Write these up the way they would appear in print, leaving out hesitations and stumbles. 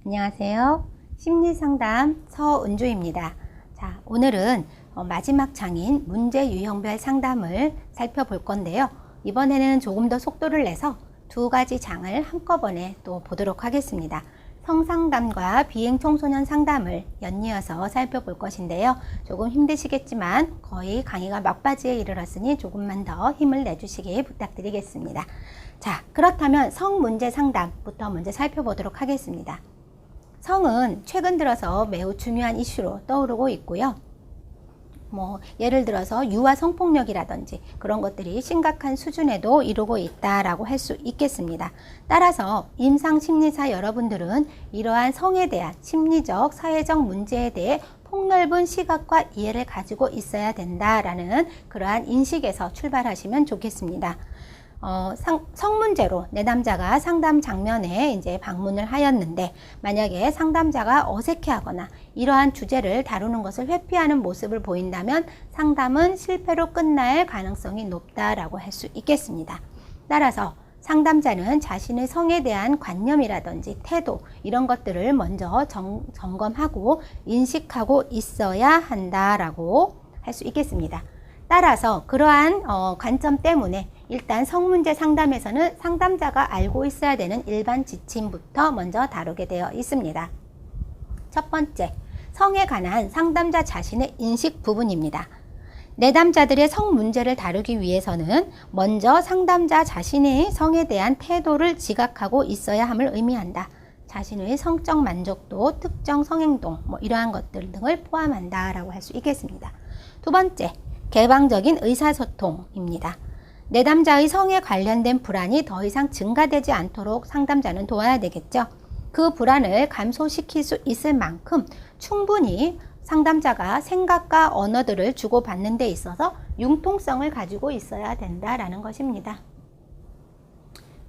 안녕하세요. 심리상담 서은주입니다. 자, 오늘은 마지막 장인 문제 유형별 상담을 살펴볼 건데요. 이번에는 조금 더 속도를 내서 두 가지 장을 한꺼번에 또 보도록 하겠습니다. 성상담과 비행청소년 상담을 연이어서 살펴볼 것인데요. 조금 힘드시겠지만 거의 강의가 막바지에 이르렀으니 조금만 더 힘을 내주시기 부탁드리겠습니다. 자, 그렇다면 성문제 상담부터 먼저 살펴보도록 하겠습니다. 성은 최근 들어서 매우 중요한 이슈로 떠오르고 있고요. 예를 들어서 유아 성폭력이라든지 그런 것들이 심각한 수준에도 이르고 있다라고 할 수 있겠습니다. 따라서 임상심리사 여러분들은 이러한 성에 대한 심리적, 사회적 문제에 대해 폭넓은 시각과 이해를 가지고 있어야 된다라는 그러한 인식에서 출발하시면 좋겠습니다. 성문제로 내담자가 상담 장면에 이제 방문을 하였는데, 만약에 상담자가 어색해하거나 이러한 주제를 다루는 것을 회피하는 모습을 보인다면 상담은 실패로 끝날 가능성이 높다라고 할 수 있겠습니다. 따라서 상담자는 자신의 성에 대한 관념이라든지 태도, 이런 것들을 먼저 점검하고 인식하고 있어야 한다라고 할 수 있겠습니다. 따라서 그러한 관점 때문에 일단 성문제 상담에서는 상담자가 알고 있어야 되는 일반 지침부터 먼저 다루게 되어 있습니다. 첫 번째, 성에 관한 상담자 자신의 인식 부분입니다. 내담자들의 성 문제를 다루기 위해서는 먼저 상담자 자신의 성에 대한 태도를 지각하고 있어야 함을 의미한다. 자신의 성적 만족도, 특정 성행동, 이러한 것들 등을 포함한다라고 할 수 있겠습니다. 두 번째, 개방적인 의사소통입니다. 내담자의 성에 관련된 불안이 더 이상 증가되지 않도록 상담자는 도와야 되겠죠. 그 불안을 감소시킬 수 있을 만큼 충분히 상담자가 생각과 언어들을 주고받는 데 있어서 융통성을 가지고 있어야 된다라는 것입니다.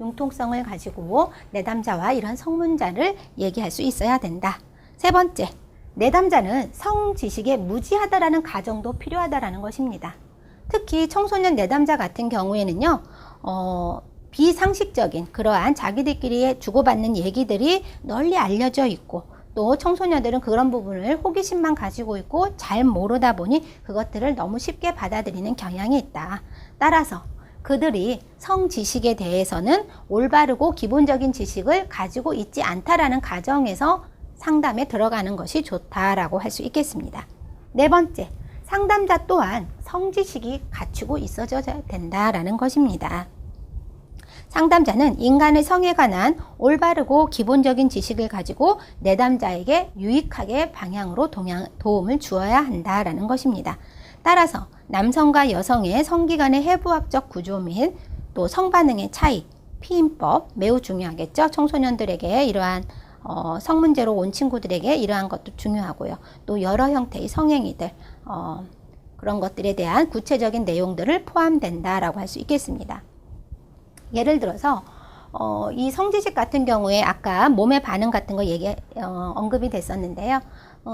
융통성을 가지고 내담자와 이런 성문제를 얘기할 수 있어야 된다. 세 번째, 내담자는 성 지식에 무지하다라는 가정도 필요하다라는 것입니다. 특히 청소년 내담자 같은 경우에는요, 비상식적인 그러한 자기들끼리 주고받는 얘기들이 널리 알려져 있고, 또 청소년들은 그런 부분을 호기심만 가지고 있고 잘 모르다 보니 그것들을 너무 쉽게 받아들이는 경향이 있다. 따라서 그들이 성 지식에 대해서는 올바르고 기본적인 지식을 가지고 있지 않다라는 가정에서 상담에 들어가는 것이 좋다라고 할 수 있겠습니다. 네 번째, 상담자 또한 성지식이 갖추고 있어야 된다라는 것입니다. 상담자는 인간의 성에 관한 올바르고 기본적인 지식을 가지고 내담자에게 유익하게 방향으로 도움을 주어야 한다라는 것입니다. 따라서 남성과 여성의 성기관의 해부학적 구조 및 또 성반응의 차이, 피임법 매우 중요하겠죠. 청소년들에게 이러한 성문제로 온 친구들에게 이러한 것도 중요하고요. 또 여러 형태의 성행위들, 그런 것들에 대한 구체적인 내용들을 포함된다라고 할 수 있겠습니다. 예를 들어서 이 성지식 같은 경우에 아까 몸의 반응 같은 거 언급이 됐었는데요.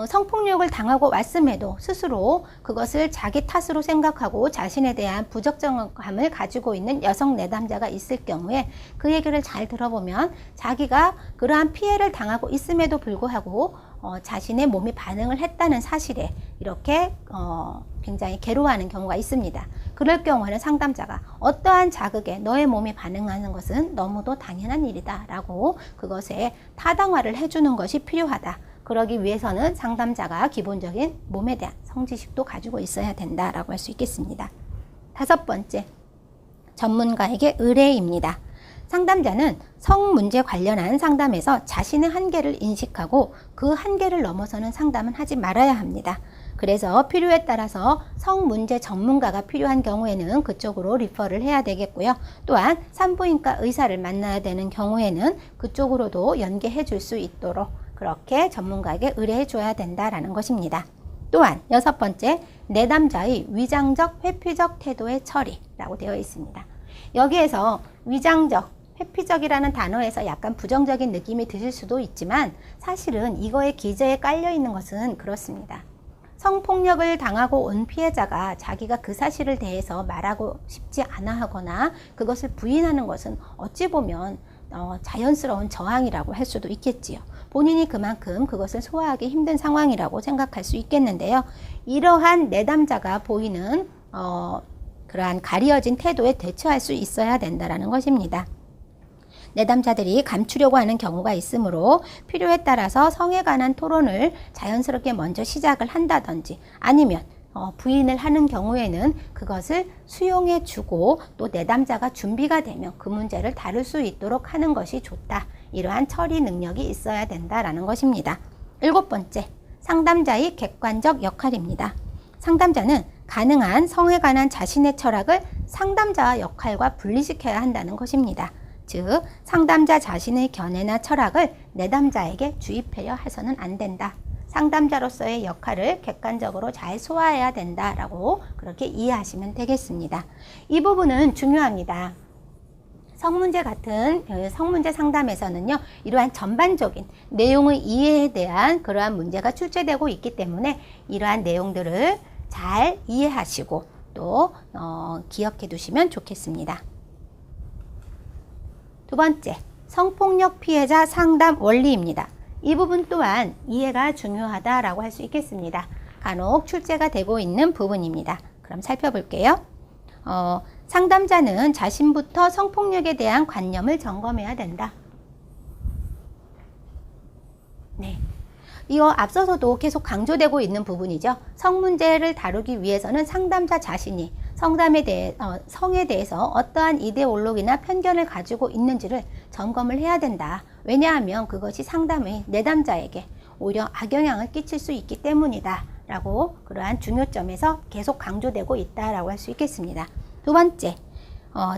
성폭력을 당하고 왔음에도 스스로 그것을 자기 탓으로 생각하고 자신에 대한 부적정감을 가지고 있는 여성 내담자가 있을 경우에 그 얘기를 잘 들어보면 자기가 그러한 피해를 당하고 있음에도 불구하고 자신의 몸이 반응을 했다는 사실에 이렇게 굉장히 괴로워하는 경우가 있습니다. 그럴 경우에는 상담자가 어떠한 자극에 너의 몸이 반응하는 것은 너무도 당연한 일이다 라고 그것에 타당화를 해주는 것이 필요하다. 그러기 위해서는 상담자가 기본적인 몸에 대한 성지식도 가지고 있어야 된다라고 할 수 있겠습니다. 다섯 번째, 전문가에게 의뢰입니다. 상담자는 성 문제 관련한 상담에서 자신의 한계를 인식하고 그 한계를 넘어서는 상담은 하지 말아야 합니다. 그래서 필요에 따라서 성 문제 전문가가 필요한 경우에는 그쪽으로 리퍼를 해야 되겠고요. 또한 산부인과 의사를 만나야 되는 경우에는 그쪽으로도 연계해 줄 수 있도록 그렇게 전문가에게 의뢰해 줘야 된다라는 것입니다. 또한 여섯 번째, 내담자의 위장적, 회피적 태도의 처리라고 되어 있습니다. 여기에서 위장적, 회피적이라는 단어에서 약간 부정적인 느낌이 드실 수도 있지만 사실은 이거의 기저에 깔려 있는 것은 그렇습니다. 성폭력을 당하고 온 피해자가 자기가 그 사실을 대해서 말하고 싶지 않아 하거나 그것을 부인하는 것은 어찌 보면 자연스러운 저항이라고 할 수도 있겠지요. 본인이 그만큼 그것을 소화하기 힘든 상황이라고 생각할 수 있겠는데요. 이러한 내담자가 보이는 그러한 가리어진 태도에 대처할 수 있어야 된다는 것입니다. 내담자들이 감추려고 하는 경우가 있으므로 필요에 따라서 성에 관한 토론을 자연스럽게 먼저 시작을 한다든지 아니면 부인을 하는 경우에는 그것을 수용해 주고 또 내담자가 준비가 되면 그 문제를 다룰 수 있도록 하는 것이 좋다. 이러한 처리 능력이 있어야 된다라는 것입니다. 7번째, 상담자의 객관적 역할입니다. 상담자는 가능한 성에 관한 자신의 철학을 상담자의 역할과 분리시켜야 한다는 것입니다. 즉, 상담자 자신의 견해나 철학을 내담자에게 주입하려 해서는 안 된다. 상담자로서의 역할을 객관적으로 잘 소화해야 된다라고 그렇게 이해하시면 되겠습니다. 이 부분은 중요합니다. 성문제 같은 성문제 상담에서는요, 이러한 전반적인 내용의 이해에 대한 그러한 문제가 출제되고 있기 때문에 이러한 내용들을 잘 이해하시고 또 기억해 두시면 좋겠습니다. 2번째, 성폭력 피해자 상담 원리입니다. 이 부분 또한 이해가 중요하다라고 할 수 있겠습니다. 간혹 출제가 되고 있는 부분입니다. 그럼 살펴볼게요. 상담자는 자신부터 성폭력에 대한 관념을 점검해야 된다. 네. 이거 앞서서도 계속 강조되고 있는 부분이죠. 성문제를 다루기 위해서는 상담자 자신이 성에 대해서 어떠한 이데올로기나 편견을 가지고 있는지를 점검을 해야 된다. 왜냐하면 그것이 상담의 내담자에게 오히려 악영향을 끼칠 수 있기 때문이다. 라고 그러한 중요점에서 계속 강조되고 있다라고 할 수 있겠습니다. 2번째,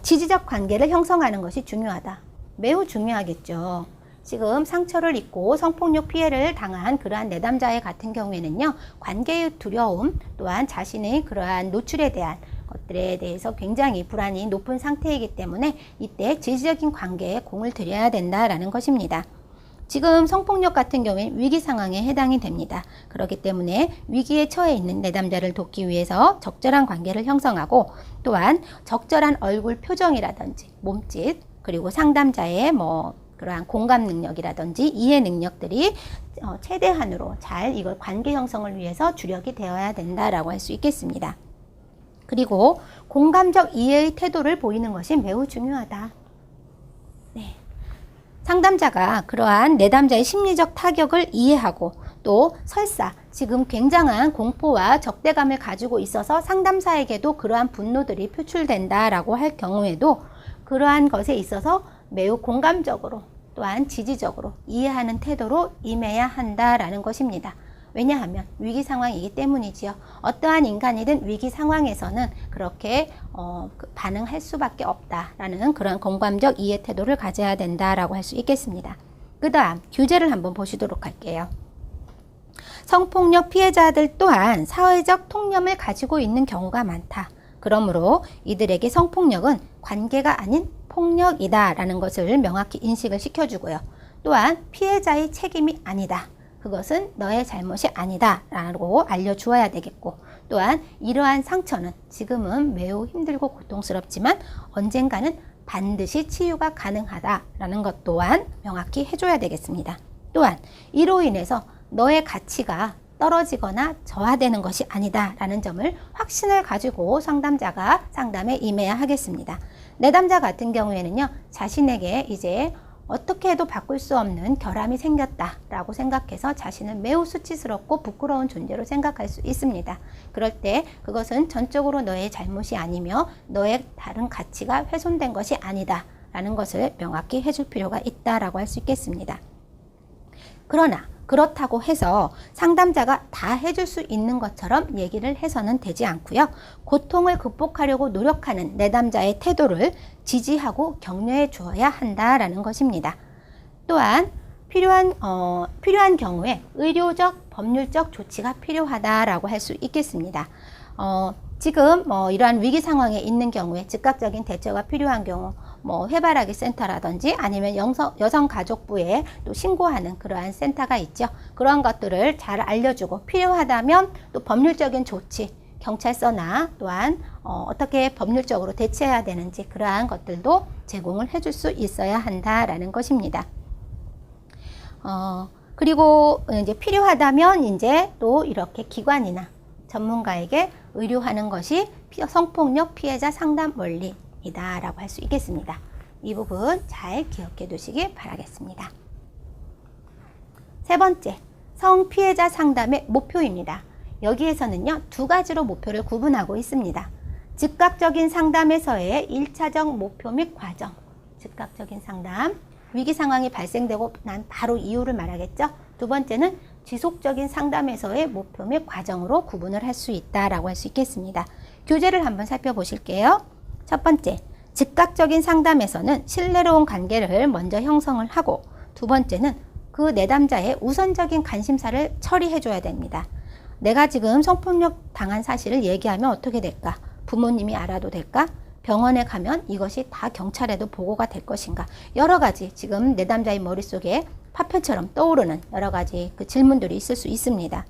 지지적 관계를 형성하는 것이 중요하다. 매우 중요하겠죠. 지금 상처를 입고 성폭력 피해를 당한 그러한 내담자의 같은 경우에는요, 관계의 두려움 또한 자신의 그러한 노출에 대한 것들에 대해서 굉장히 불안이 높은 상태이기 때문에 이때 지지적인 관계에 공을 들여야 된다라는 것입니다. 지금 성폭력 같은 경우에 위기 상황에 해당이 됩니다. 그렇기 때문에 위기에 처해 있는 내담자를 돕기 위해서 적절한 관계를 형성하고 또한 적절한 얼굴 표정이라든지 몸짓 그리고 상담자의 그러한 공감 능력이라든지 이해 능력들이 최대한으로 잘 이걸 관계 형성을 위해서 주력이 되어야 된다라고 할 수 있겠습니다. 그리고 공감적 이해의 태도를 보이는 것이 매우 중요하다. 네. 상담자가 그러한 내담자의 심리적 타격을 이해하고 또 설사 지금 굉장한 공포와 적대감을 가지고 있어서 상담사에게도 그러한 분노들이 표출된다라고 할 경우에도 그러한 것에 있어서 매우 공감적으로 또한 지지적으로 이해하는 태도로 임해야 한다라는 것입니다. 왜냐하면 위기 상황이기 때문이지요. 어떠한 인간이든 위기 상황에서는 그렇게 반응할 수밖에 없다라는 그런 공감적 이해 태도를 가져야 된다라고 할 수 있겠습니다. 그 다음 규제를 한번 보시도록 할게요. 성폭력 피해자들 또한 사회적 통념을 가지고 있는 경우가 많다. 그러므로 이들에게 성폭력은 관계가 아닌 폭력이다라는 것을 명확히 인식을 시켜주고요. 또한 피해자의 책임이 아니다. 그것은 너의 잘못이 아니다 라고 알려주어야 되겠고 또한 이러한 상처는 지금은 매우 힘들고 고통스럽지만 언젠가는 반드시 치유가 가능하다라는 것 또한 명확히 해줘야 되겠습니다. 또한 이로 인해서 너의 가치가 떨어지거나 저하되는 것이 아니다 라는 점을 확신을 가지고 상담자가 상담에 임해야 하겠습니다. 내담자 같은 경우에는요, 자신에게 이제 어떻게 해도 바꿀 수 없는 결함이 생겼다라고 생각해서 자신을 매우 수치스럽고 부끄러운 존재로 생각할 수 있습니다. 그럴 때 그것은 전적으로 너의 잘못이 아니며 너의 다른 가치가 훼손된 것이 아니다라는 것을 명확히 해줄 필요가 있다라고 할 수 있겠습니다. 그러나 그렇다고 해서 상담자가 다 해줄 수 있는 것처럼 얘기를 해서는 되지 않고요. 고통을 극복하려고 노력하는 내담자의 태도를 지지하고 격려해 주어야 한다라는 것입니다. 또한 필요한 경우에 의료적, 법률적 조치가 필요하다라고 할 수 있겠습니다. 지금 이러한 위기 상황에 있는 경우에 즉각적인 대처가 필요한 경우 해바라기 센터라든지 아니면 여성가족부에 또 신고하는 그러한 센터가 있죠. 그런 것들을 잘 알려주고 필요하다면 또 법률적인 조치, 경찰서나 또한 어떻게 법률적으로 대처해야 되는지 그러한 것들도 제공을 해줄 수 있어야 한다라는 것입니다. 그리고 이제 필요하다면 이제 또 이렇게 기관이나 전문가에게 의뢰하는 것이 성폭력 피해자 상담 원리이다라고 할 수 있겠습니다. 이 부분 잘 기억해 두시기 바라겠습니다. 세 번째, 성피해자 상담의 목표입니다. 여기에서는요, 두 가지로 목표를 구분하고 있습니다. 즉각적인 상담에서의 1차적 목표 및 과정. 즉각적인 상담, 위기 상황이 발생되고 난 바로 이유를 말하겠죠. 두 번째는 지속적인 상담에서의 목표 및 과정으로 구분을 할 수 있다라고 할 수 있겠습니다. 교재를 한번 살펴보실게요. 첫 번째, 즉각적인 상담에서는 신뢰로운 관계를 먼저 형성을 하고, 두 번째는 그 내담자의 우선적인 관심사를 처리해줘야 됩니다. 내가 지금 성폭력 당한 사실을 얘기하면 어떻게 될까? 부모님이 알아도 될까? 병원에 가면 이것이 다 경찰에도 보고가 될 것인가? 여러 가지 지금 내담자의 머릿속에 파편처럼 떠오르는 여러 가지 그 질문들이 있을 수 있습니다.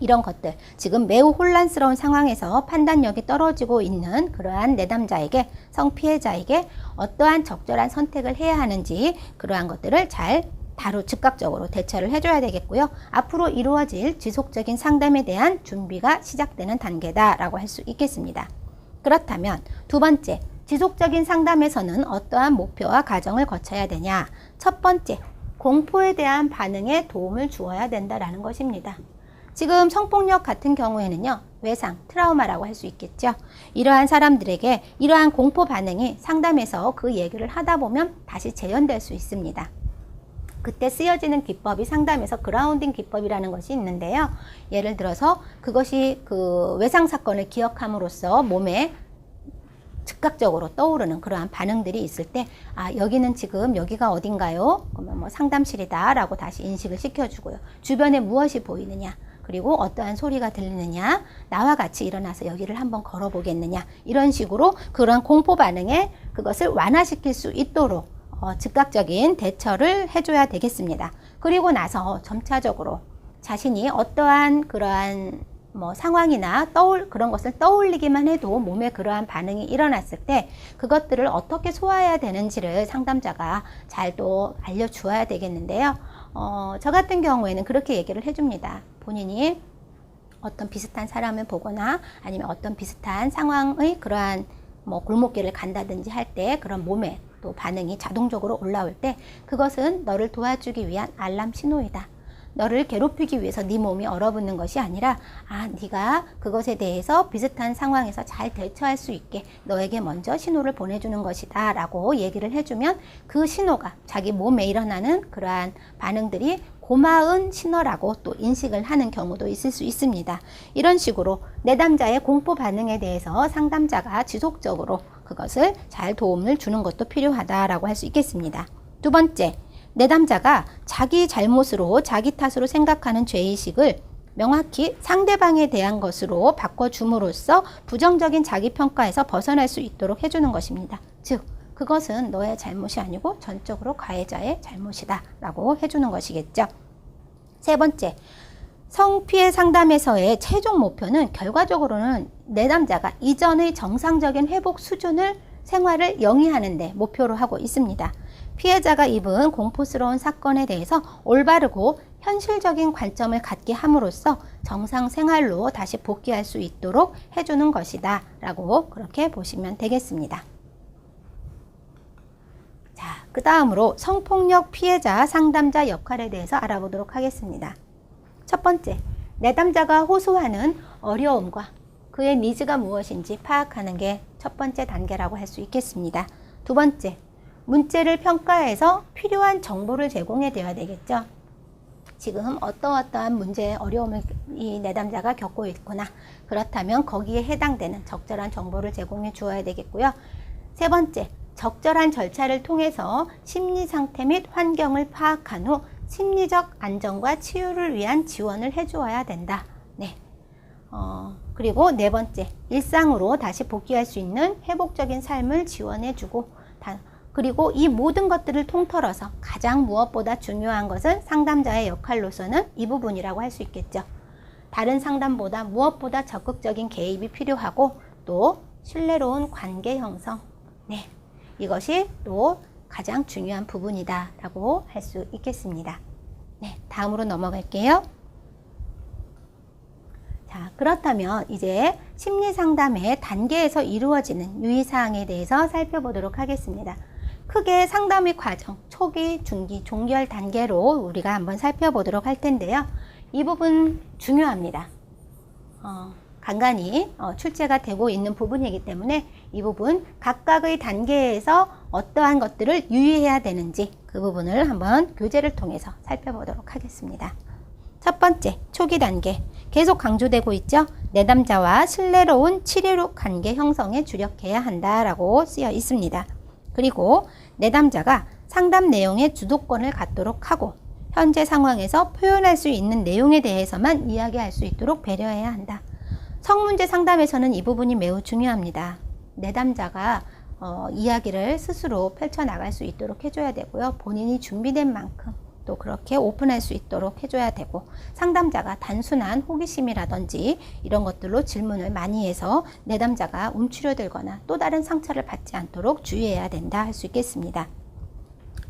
이런 것들, 지금 매우 혼란스러운 상황에서 판단력이 떨어지고 있는 그러한 내담자에게, 성피해자에게 어떠한 적절한 선택을 해야 하는지 그러한 것들을 잘 바로 즉각적으로 대처를 해줘야 되겠고요. 앞으로 이루어질 지속적인 상담에 대한 준비가 시작되는 단계다라고 할 수 있겠습니다. 그렇다면 두 번째, 지속적인 상담에서는 어떠한 목표와 과정을 거쳐야 되냐? 첫 번째, 공포에 대한 반응에 도움을 주어야 된다라는 것입니다. 지금 성폭력 같은 경우에는요, 외상, 트라우마라고 할 수 있겠죠. 이러한 사람들에게 이러한 공포 반응이 상담에서 그 얘기를 하다 보면 다시 재현될 수 있습니다. 그때 쓰여지는 기법이 상담에서 그라운딩 기법이라는 것이 있는데요. 예를 들어서 그것이 그 외상 사건을 기억함으로써 몸에 즉각적으로 떠오르는 그러한 반응들이 있을 때, 아, 여기는 지금 여기가 어딘가요? 그러면 뭐 상담실이다 라고 다시 인식을 시켜주고요. 주변에 무엇이 보이느냐, 그리고 어떠한 소리가 들리느냐, 나와 같이 일어나서 여기를 한번 걸어보겠느냐, 이런 식으로 그런 공포 반응에 그것을 완화시킬 수 있도록 즉각적인 대처를 해줘야 되겠습니다. 그리고 나서 점차적으로 자신이 어떠한 그러한 뭐 상황이나 그런 것을 떠올리기만 해도 몸에 그러한 반응이 일어났을 때 그것들을 어떻게 소화해야 되는지를 상담자가 잘 또 알려주어야 되겠는데요. 저 같은 경우에는 그렇게 얘기를 해줍니다. 본인이 어떤 비슷한 사람을 보거나 아니면 어떤 비슷한 상황의 그러한 뭐 골목길을 간다든지 할 때 그런 몸에 또 반응이 자동적으로 올라올 때 그것은 너를 도와주기 위한 알람 신호이다. 너를 괴롭히기 위해서 네 몸이 얼어붙는 것이 아니라, 아, 네가 그것에 대해서 비슷한 상황에서 잘 대처할 수 있게 너에게 먼저 신호를 보내주는 것이다 라고 얘기를 해주면 그 신호가 자기 몸에 일어나는 그러한 반응들이 고마운 신호라고 또 인식을 하는 경우도 있을 수 있습니다. 이런 식으로 내담자의 공포 반응에 대해서 상담자가 지속적으로 그것을 잘 도움을 주는 것도 필요하다라고 할 수 있겠습니다. 두 번째, 내담자가 자기 잘못으로 자기 탓으로 생각하는 죄의식을 명확히 상대방에 대한 것으로 바꿔줌으로써 부정적인 자기평가에서 벗어날 수 있도록 해주는 것입니다. 즉, 그것은 너의 잘못이 아니고 전적으로 가해자의 잘못이다 라고 해주는 것이겠죠. 세 번째, 성피해 상담에서의 최종 목표는 결과적으로는 내담자가 이전의 정상적인 회복 수준을 생활을 영위하는 데 목표로 하고 있습니다. 피해자가 입은 공포스러운 사건에 대해서 올바르고 현실적인 관점을 갖게 함으로써 정상 생활로 다시 복귀할 수 있도록 해주는 것이다 라고 그렇게 보시면 되겠습니다. 자, 그 다음으로 성폭력 피해자 상담자 역할에 대해서 알아보도록 하겠습니다. 첫 번째, 내담자가 호소하는 어려움과 그의 니즈가 무엇인지 파악하는 게 첫 번째 단계라고 할 수 있겠습니다. 두 번째, 문제를 평가해서 필요한 정보를 제공해 줘야 되겠죠. 지금 어떠한 문제에 어려움을 이 내담자가 겪고 있구나. 그렇다면 거기에 해당되는 적절한 정보를 제공해 주어야 되겠고요. 세 번째, 적절한 절차를 통해서 심리 상태 및 환경을 파악한 후 심리적 안정과 치유를 위한 지원을 해주어야 된다. 네. 그리고 네 번째, 일상으로 다시 복귀할 수 있는 회복적인 삶을 지원해주고, 그리고 이 모든 것들을 통틀어서 가장 무엇보다 중요한 것은 상담자의 역할로서는 이 부분이라고 할 수 있겠죠. 다른 상담보다 무엇보다 적극적인 개입이 필요하고 또 신뢰로운 관계 형성. 네. 이것이 또 가장 중요한 부분이다 라고 할 수 있겠습니다. 네, 다음으로 넘어갈게요. 자, 그렇다면 이제 심리상담의 단계에서 이루어지는 유의사항에 대해서 살펴보도록 하겠습니다. 크게 상담의 과정, 초기, 중기, 종결 단계로 우리가 한번 살펴보도록 할 텐데요. 이 부분 중요합니다. 간간히 출제가 되고 있는 부분이기 때문에 이 부분 각각의 단계에서 어떠한 것들을 유의해야 되는지 그 부분을 한번 교재를 통해서 살펴보도록 하겠습니다. 첫 번째, 초기 단계. 계속 강조되고 있죠. 내담자와 신뢰로운 치료력 관계 형성에 주력해야 한다라고 쓰여 있습니다. 그리고 내담자가 상담 내용의 주도권을 갖도록 하고 현재 상황에서 표현할 수 있는 내용에 대해서만 이야기할 수 있도록 배려해야 한다. 성문제 상담에서는 이 부분이 매우 중요합니다. 내담자가 이야기를 스스로 펼쳐나갈 수 있도록 해줘야 되고요. 본인이 준비된 만큼 또 그렇게 오픈할 수 있도록 해줘야 되고, 상담자가 단순한 호기심이라든지 이런 것들로 질문을 많이 해서 내담자가 움츠려들거나 또 다른 상처를 받지 않도록 주의해야 된다 할 수 있겠습니다.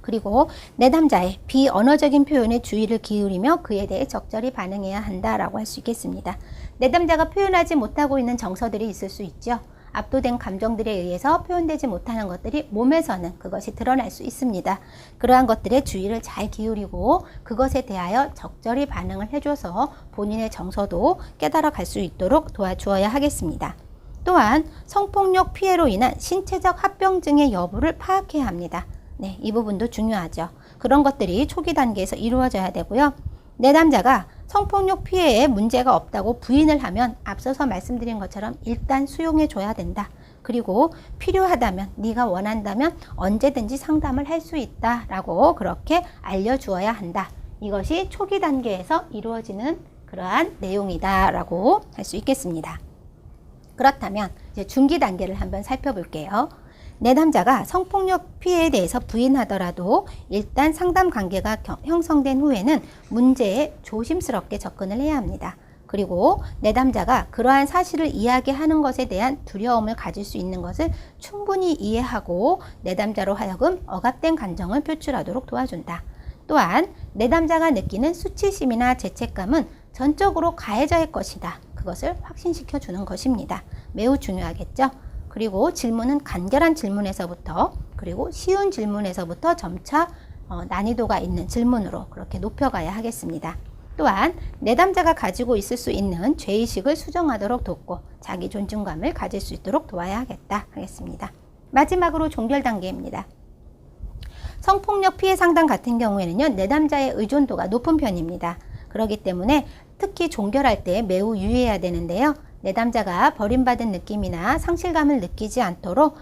그리고 내담자의 비언어적인 표현에 주의를 기울이며 그에 대해 적절히 반응해야 한다라고 할 수 있겠습니다. 내담자가 표현하지 못하고 있는 정서들이 있을 수 있죠. 압도된 감정들에 의해서 표현되지 못하는 것들이 몸에서는 그것이 드러날 수 있습니다. 그러한 것들에 주의를 잘 기울이고 그것에 대하여 적절히 반응을 해줘서 본인의 정서도 깨달아 갈 수 있도록 도와주어야 하겠습니다. 또한 성폭력 피해로 인한 신체적 합병증의 여부를 파악해야 합니다. 네, 이 부분도 중요하죠. 그런 것들이 초기 단계에서 이루어져야 되고요. 내담자가 성폭력 피해에 문제가 없다고 부인을 하면 앞서서 말씀드린 것처럼 일단 수용해 줘야 된다. 그리고 필요하다면, 네가 원한다면 언제든지 상담을 할 수 있다 라고 그렇게 알려주어야 한다. 이것이 초기 단계에서 이루어지는 그러한 내용이다 라고 할 수 있겠습니다. 그렇다면 이제 중기 단계를 한번 살펴볼게요. 내담자가 성폭력 피해에 대해서 부인하더라도 일단 상담 관계가 형성된 후에는 문제에 조심스럽게 접근을 해야 합니다. 그리고 내담자가 그러한 사실을 이야기하는 것에 대한 두려움을 가질 수 있는 것을 충분히 이해하고 내담자로 하여금 억압된 감정을 표출하도록 도와준다. 또한 내담자가 느끼는 수치심이나 죄책감은 전적으로 가해자의 것이다. 그것을 확신시켜 주는 것입니다. 매우 중요하겠죠? 그리고 질문은 간결한 질문에서부터, 그리고 쉬운 질문에서부터 점차 난이도가 있는 질문으로 그렇게 높여가야 하겠습니다. 또한 내담자가 가지고 있을 수 있는 죄의식을 수정하도록 돕고 자기 존중감을 가질 수 있도록 도와야 하겠습니다. 마지막으로 종결 단계입니다. 성폭력 피해 상담 같은 경우에는요, 내담자의 의존도가 높은 편입니다. 그렇기 때문에 특히 종결할 때 매우 유의해야 되는데요. 내담자가 버림받은 느낌이나 상실감을 느끼지 않도록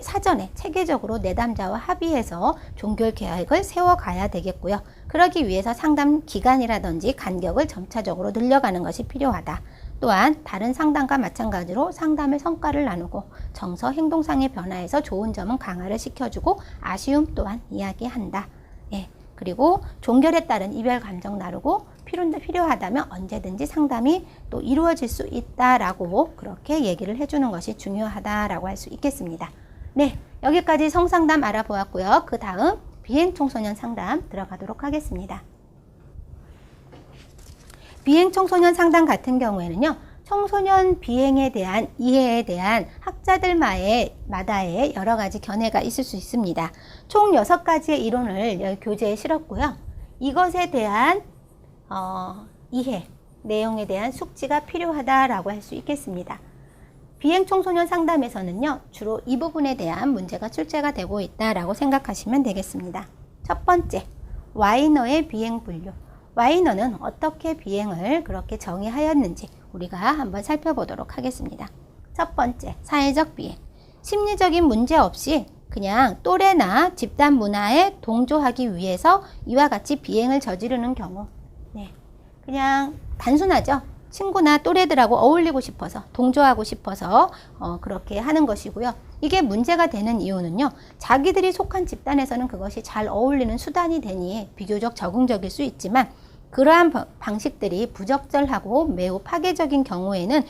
사전에 체계적으로 내담자와 합의해서 종결 계획을 세워가야 되겠고요. 그러기 위해서 상담 기간이라든지 간격을 점차적으로 늘려가는 것이 필요하다. 또한 다른 상담과 마찬가지로 상담의 성과를 나누고 정서 행동상의 변화에서 좋은 점은 강화를 시켜주고 아쉬움 또한 이야기한다. 예. 그리고 종결에 따른 이별 감정 나누고 필요하다면 언제든지 상담이 또 이루어질 수 있다라고 그렇게 얘기를 해주는 것이 중요하다라고 할 수 있겠습니다. 네, 여기까지 성상담 알아보았고요. 그 다음 비행청소년 상담 들어가도록 하겠습니다. 비행청소년 상담 같은 경우에는요, 청소년 비행에 대한 이해에 대한 학자들마다의 여러 가지 견해가 있을 수 있습니다. 총 6가지의 이론을 교재에 실었고요. 이것에 대한 이해, 내용에 대한 숙지가 필요하다라고 할 수 있겠습니다. 비행청소년 상담에서는요, 주로 이 부분에 대한 문제가 출제가 되고 있다라고 생각하시면 되겠습니다. 첫 번째, 와이너의 비행 분류. 와이너는 어떻게 비행을 그렇게 정의하였는지 우리가 한번 살펴보도록 하겠습니다. 첫 번째, 사회적 비행. 심리적인 문제 없이 그냥 또래나 집단 문화에 동조하기 위해서 이와 같이 비행을 저지르는 경우, 네, 그냥 단순하죠. 친구나 또래들하고 어울리고 싶어서, 동조하고 싶어서 그렇게 하는 것이고요. 이게 문제가 되는 이유는요, 자기들이 속한 집단에서는 그것이 잘 어울리는 수단이 되니 비교적 적응적일 수 있지만 그러한 방식들이 부적절하고 매우 파괴적인 경우에는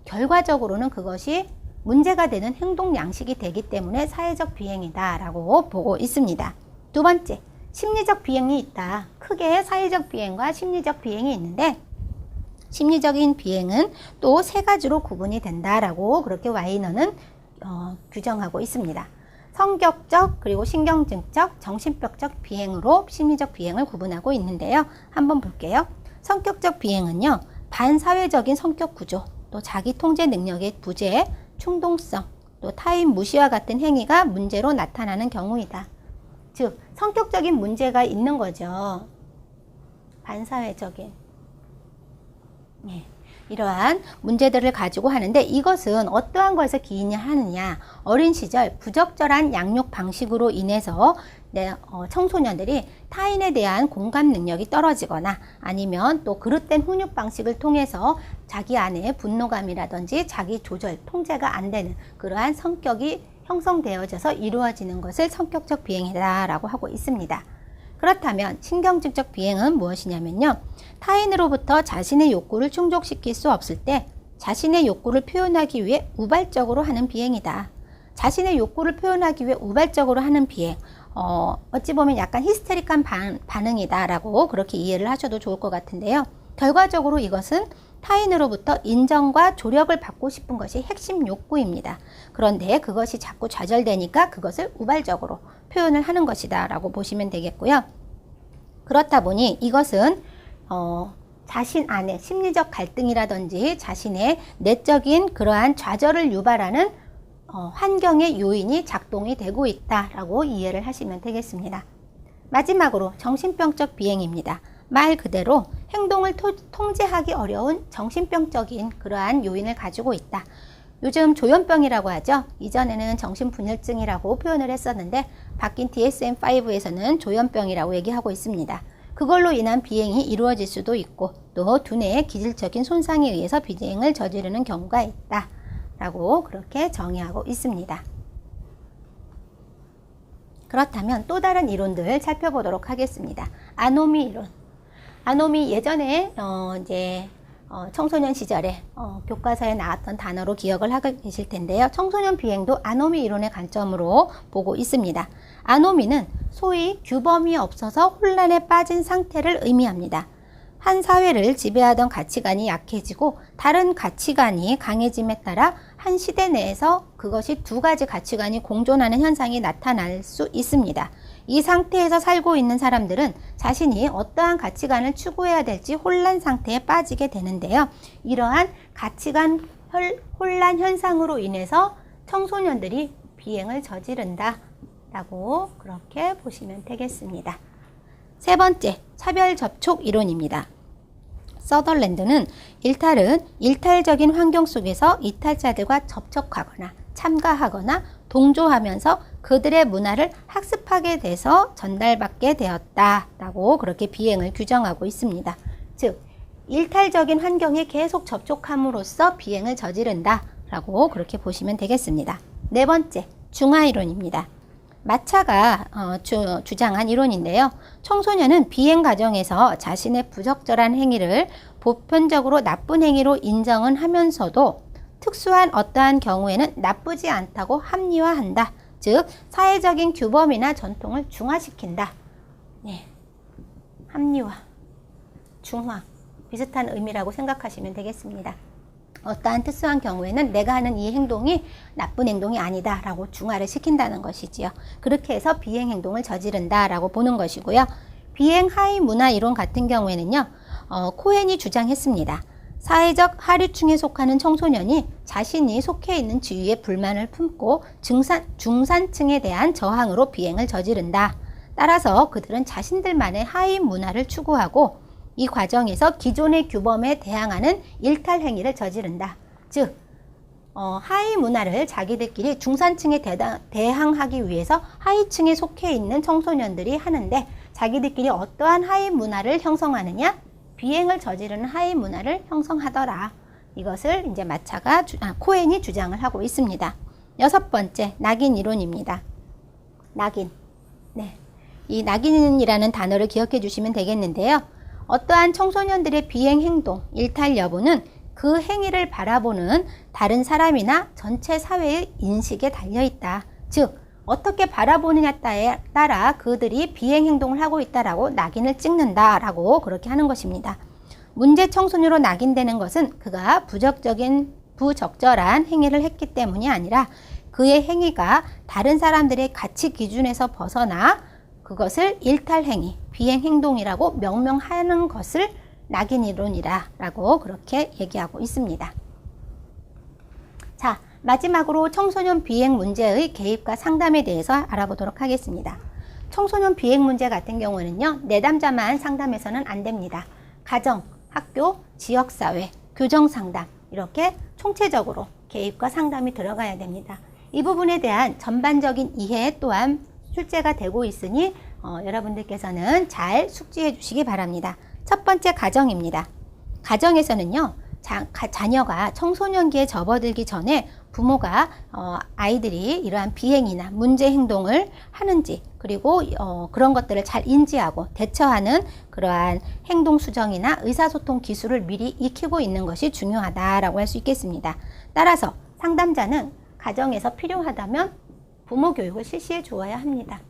결과적으로는 그것이 문제가 되는 행동 양식이 되기 때문에 사회적 비행이다라고 보고 있습니다. 두 번째, 심리적 비행이 있다. 크게 사회적 비행과 심리적 비행이 있는데 심리적인 비행은 또 세 가지로 구분이 된다라고 그렇게 와이너는 규정하고 있습니다. 성격적 그리고 신경증적, 정신병적 비행으로 심리적 비행을 구분하고 있는데요. 한번 볼게요. 성격적 비행은요, 반사회적인 성격 구조, 또 자기 통제 능력의 부재, 충동성, 또 타인 무시와 같은 행위가 문제로 나타나는 경우이다. 즉, 성격적인 문제가 있는 거죠. 반사회적인. 이러한 문제들을 가지고 하는데 이것은 어떠한 것에서 기인하느냐. 어린 시절 부적절한 양육 방식으로 인해서 청소년들이 타인에 대한 공감 능력이 떨어지거나 아니면 또 그릇된 훈육 방식을 통해서 자기 안에 분노감이라든지 자기 조절, 통제가 안 되는 그러한 성격이 형성되어져서 이루어지는 것을 성격적 비행이다라고 하고 있습니다. 그렇다면 신경증적 비행은 무엇이냐면요. 타인으로부터 자신의 욕구를 충족시킬 수 없을 때 자신의 욕구를 표현하기 위해 우발적으로 하는 비행이다. 자신의 욕구를 표현하기 위해 우발적으로 하는 비행. 어찌 보면 약간 히스테릭한 반응이다라고 그렇게 이해를 하셔도 좋을 것 같은데요. 결과적으로 이것은 타인으로부터 인정과 조력을 받고 싶은 것이 핵심 욕구입니다. 그런데 그것이 자꾸 좌절되니까 그것을 우발적으로 표현을 하는 것이다 라고 보시면 되겠고요. 그렇다 보니 이것은 자신 안에 심리적 갈등이라든지 자신의 내적인 그러한 좌절을 유발하는 환경의 요인이 작동이 되고 있다라고 이해를 하시면 되겠습니다. 마지막으로 정신병적 비행입니다. 말 그대로 행동을 통제하기 어려운 정신병적인 그러한 요인을 가지고 있다. 요즘 조현병이라고 하죠. 이전에는 정신분열증이라고 표현을 했었는데 바뀐 DSM-5에서는 조현병이라고 얘기하고 있습니다. 그걸로 인한 비행이 이루어질 수도 있고 또 두뇌의 기질적인 손상에 의해서 비행을 저지르는 경우가 있다 라고 그렇게 정의하고 있습니다. 그렇다면 또 다른 이론들 살펴보도록 하겠습니다. 아노미 이론. 아노미 예전에 청소년 시절에 교과서에 나왔던 단어로 기억을 하고 계실 텐데요. 청소년 비행도 아노미 이론의 관점으로 보고 있습니다. 아노미는 소위 규범이 없어서 혼란에 빠진 상태를 의미합니다. 한 사회를 지배하던 가치관이 약해지고 다른 가치관이 강해짐에 따라 한 시대 내에서 그것이 두 가지 가치관이 공존하는 현상이 나타날 수 있습니다. 이 상태에서 살고 있는 사람들은 자신이 어떠한 가치관을 추구해야 될지 혼란 상태에 빠지게 되는데요. 이러한 가치관 혼란 현상으로 인해서 청소년들이 비행을 저지른다 라고 그렇게 보시면 되겠습니다. 세 번째, 차별 접촉 이론입니다. 서덜랜드는 일탈은 일탈적인 환경 속에서 이탈자들과 접촉하거나 참가하거나 동조하면서 그들의 문화를 학습하게 돼서 전달받게 되었다라고 그렇게 비행을 규정하고 있습니다. 즉, 일탈적인 환경에 계속 접촉함으로써 비행을 저지른다라고 그렇게 보시면 되겠습니다. 네 번째, 중화이론입니다. 마차가 주장한 이론인데요. 청소년은 비행 과정에서 자신의 부적절한 행위를 보편적으로 나쁜 행위로 인정은 하면서도 특수한 어떠한 경우에는 나쁘지 않다고 합리화한다. 즉, 사회적인 규범이나 전통을 중화시킨다. 합리화, 중화, 비슷한 의미라고 생각하시면 되겠습니다. 어떠한 특수한 경우에는 내가 하는 이 행동이 나쁜 행동이 아니다 라고 중화를 시킨다는 것이지요. 그렇게 해서 비행 행동을 저지른다 라고 보는 것이고요. 비행 하위 문화 이론 같은 경우에는요, 코헨이 주장했습니다. 사회적 하류층에 속하는 청소년이 자신이 속해 있는 지위에 불만을 품고 중산층에 대한 저항으로 비행을 저지른다. 따라서 그들은 자신들만의 하위 문화를 추구하고 이 과정에서 기존의 규범에 대항하는 일탈 행위를 저지른다. 즉, 하위 문화를 자기들끼리 중산층에 대항하기 위해서 하위층에 속해 있는 청소년들이 하는데 자기들끼리 어떠한 하위 문화를 형성하느냐? 비행을 저지르는 하위 문화를 형성하더라. 이것을 이제 코헨이 주장을 하고 있습니다. 여섯 번째, 낙인 이론입니다. 낙인. 이 낙인이라는 단어를 기억해 주시면 되겠는데요. 어떠한 청소년들의 비행 행동, 일탈 여부는 그 행위를 바라보는 다른 사람이나 전체 사회의 인식에 달려있다. 즉 어떻게 바라보느냐에 따라 그들이 비행 행동을 하고 있다라고 낙인을 찍는다라고 그렇게 하는 것입니다. 문제 청소년으로 낙인되는 것은 그가 부적절한 행위를 했기 때문이 아니라 그의 행위가 다른 사람들의 가치 기준에서 벗어나 그것을 일탈행위, 비행행동이라고 명명하는 것을 낙인이론이라 라고 그렇게 얘기하고 있습니다. 자, 마지막으로 청소년 비행 문제의 개입과 상담에 대해서 알아보도록 하겠습니다. 청소년 비행 문제 같은 경우는요, 내담자만 상담해서는 안 됩니다. 가정, 학교, 지역사회, 교정상담 이렇게 총체적으로 개입과 상담이 들어가야 됩니다. 이 부분에 대한 전반적인 이해 또한 출제가 되고 있으니 여러분들께서는 잘 숙지해 주시기 바랍니다. 첫 번째 가정입니다. 가정에서는요, 자녀가 청소년기에 접어들기 전에 부모가 아이들이 이러한 비행이나 문제 행동을 하는지 그리고 그런 것들을 잘 인지하고 대처하는 그러한 행동 수정이나 의사소통 기술을 미리 익히고 있는 것이 중요하다라고 할 수 있겠습니다. 따라서 상담자는 가정에서 필요하다면 부모 교육을 실시해 주어야 합니다.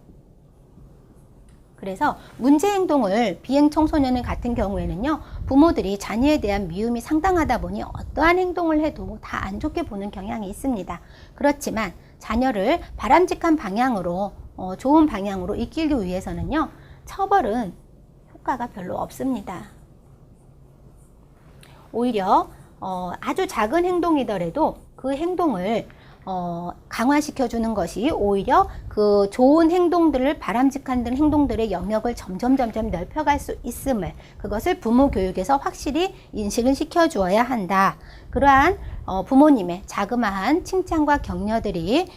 그래서 문제 행동을 비행 청소년 같은 경우에는요, 부모들이 자녀에 대한 미움이 상당하다 보니 어떠한 행동을 해도 다 안 좋게 보는 경향이 있습니다. 그렇지만 자녀를 바람직한 방향으로 좋은 방향으로 이끌기 위해서는요, 처벌은 효과가 별로 없습니다. 오히려 아주 작은 행동이더라도 그 행동을 강화시켜주는 것이 오히려 그 좋은 행동들을 바람직한 행동들의 영역을 점점 넓혀갈 수 있음을, 그것을 부모 교육에서 확실히 인식을 시켜주어야 한다. 그러한 부모님의 자그마한 칭찬과 격려들이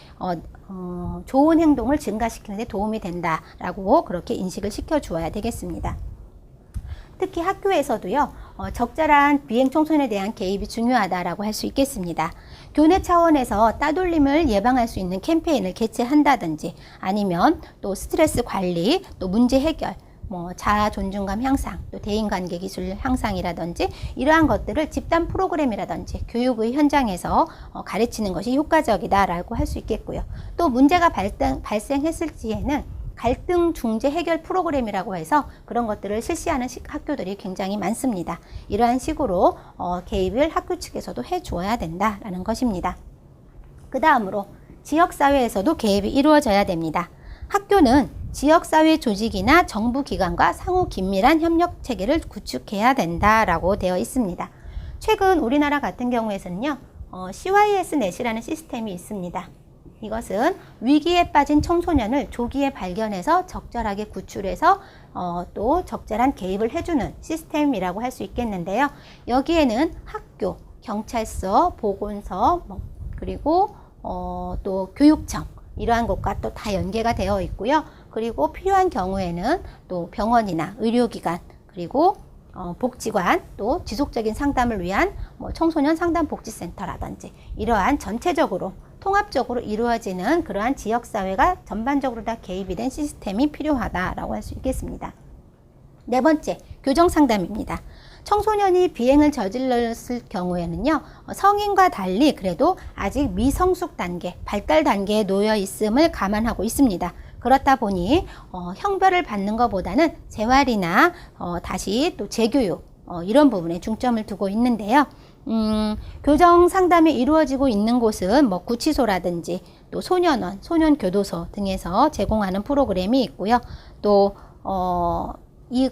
좋은 행동을 증가시키는 데 도움이 된다라고 그렇게 인식을 시켜주어야 되겠습니다. 특히 학교에서도요, 적절한 비행 청소년에 대한 개입이 중요하다라고 할 수 있겠습니다. 교내 차원에서 따돌림을 예방할 수 있는 캠페인을 개최한다든지 아니면 또 스트레스 관리, 또 문제 해결, 자아 존중감 향상, 또 대인관계 기술 향상이라든지 이러한 것들을 집단 프로그램이라든지 교육의 현장에서 가르치는 것이 효과적이다라고 할 수 있겠고요. 또 문제가 발생했을 시에는 갈등 중재 해결 프로그램이라고 해서 그런 것들을 실시하는 학교들이 굉장히 많습니다. 이러한 식으로 개입을 학교 측에서도 해주어야 된다라는 것입니다. 그 다음으로 지역사회에서도 개입이 이루어져야 됩니다. 학교는 지역사회 조직이나 정부기관과 상호 긴밀한 협력 체계를 구축해야 된다라고 되어 있습니다. 최근 우리나라 같은 경우에서는요, CYS-NET이라는 시스템이 있습니다. 이것은 위기에 빠진 청소년을 조기에 발견해서 적절하게 구출해서 또 적절한 개입을 해주는 시스템이라고 할 수 있겠는데요. 여기에는 학교, 경찰서, 보건소, 그리고 또 교육청 이러한 것과 또 다 연계가 되어 있고요. 그리고 필요한 경우에는 또 병원이나 의료기관, 그리고 복지관, 또 지속적인 상담을 위한 청소년 상담복지센터라든지 이러한 전체적으로 통합적으로 이루어지는 그러한 지역사회가 전반적으로 다 개입이 된 시스템이 필요하다라고 할 수 있겠습니다. 네 번째, 교정상담입니다. 청소년이 비행을 저질렀을 경우에는요, 성인과 달리 그래도 아직 미성숙 단계, 발달 단계에 놓여 있음을 감안하고 있습니다. 그렇다 보니 형벌을 받는 것보다는 재활이나 다시 또 재교육 이런 부분에 중점을 두고 있는데요. 교정 상담이 이루어지고 있는 곳은 구치소라든지 또 소년원, 소년교도소 등에서 제공하는 프로그램이 있고요. 또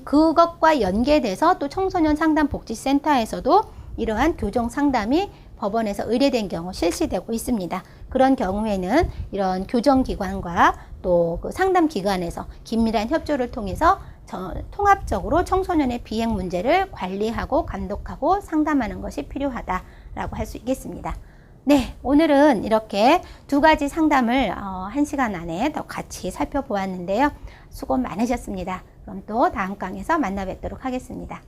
그것과 연계돼서 또 청소년 상담복지센터에서도 이러한 교정 상담이 법원에서 의뢰된 경우 실시되고 있습니다. 그런 경우에는 이런 교정기관과 또 그 상담기관에서 긴밀한 협조를 통해서 통합적으로 청소년의 비행 문제를 관리하고 감독하고 상담하는 것이 필요하다라고 할 수 있겠습니다. 네, 오늘은 이렇게 두 가지 상담을 1시간 안에 더 같이 살펴보았는데요. 수고 많으셨습니다. 그럼 또 다음 강에서 만나 뵙도록 하겠습니다.